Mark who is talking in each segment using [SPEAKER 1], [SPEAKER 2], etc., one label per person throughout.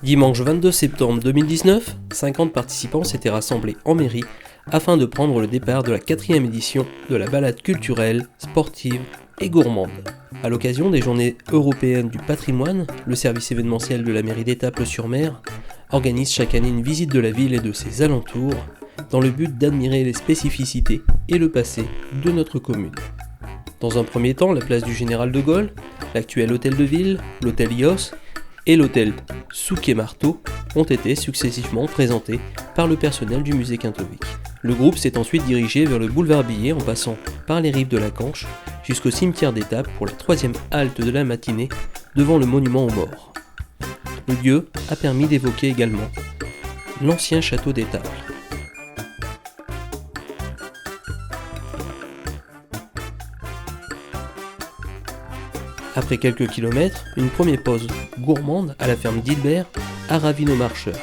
[SPEAKER 1] Dimanche 22 septembre 2019, 50 participants s'étaient rassemblés en mairie afin de prendre le départ de la 4e édition de la balade culturelle, sportive et gourmande. À l'occasion des Journées européennes du patrimoine, le service événementiel de la mairie d'Étaples-sur-Mer organise chaque année une visite de la ville et de ses alentours dans le but d'admirer les spécificités et le passé de notre commune. Dans un premier temps, la place du Général de Gaulle, l'actuel hôtel de ville, l'hôtel Ios et l'hôtel Souquet-Marteau ont été successivement présentés par le personnel du musée Quintovic. Le groupe s'est ensuite dirigé vers le boulevard Billet en passant par les rives de la Canche jusqu'au cimetière d'Étaples pour la 3e halte de la matinée devant le monument aux morts. Le lieu a permis d'évoquer également l'ancien château d'Étaples. Après quelques kilomètres, une première pause gourmande à la ferme d'Hilbert a ravi nos marcheurs.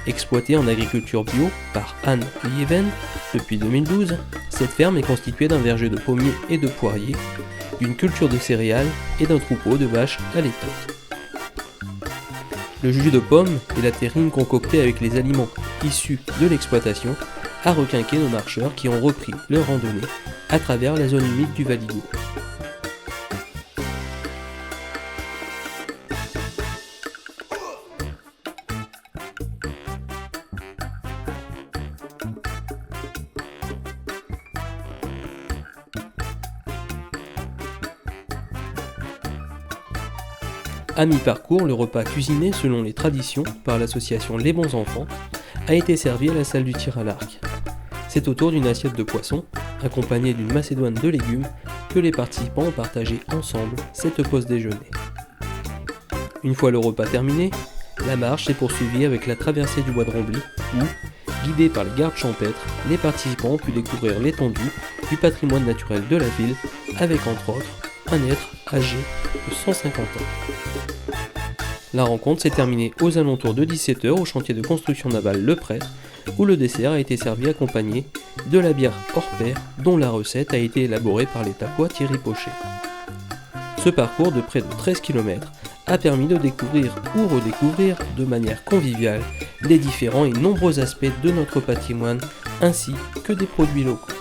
[SPEAKER 1] Exploitée en agriculture bio par Anne Lieven depuis 2012, cette ferme est constituée d'un verger de pommiers et de poiriers, d'une culture de céréales et d'un troupeau de vaches allaitantes. Le jus de pomme et la terrine concoctée avec les aliments issus de l'exploitation a requinqué nos marcheurs qui ont repris leur randonnée à travers la zone humide du Valigo. À mi-parcours, le repas cuisiné selon les traditions par l'association Les Bons Enfants a été servi à la salle du tir à l'arc. C'est autour d'une assiette de poisson, accompagnée d'une macédoine de légumes, que les participants ont partagé ensemble cette pause déjeuner. Une fois le repas terminé, la marche s'est poursuivie avec la traversée du bois de Rombly où, guidés par les gardes champêtres, les participants ont pu découvrir l'étendue du patrimoine naturel de la ville avec entre autres un être âgé de 150 ans. La rencontre s'est terminée aux alentours de 17h au chantier de construction navale Le Prêtre, où le dessert a été servi accompagné de la bière hors pair, dont la recette a été élaborée par l'étapois Thierry Pochet. Ce parcours de près de 13 km a permis de découvrir ou redécouvrir de manière conviviale les différents et nombreux aspects de notre patrimoine, ainsi que des produits locaux.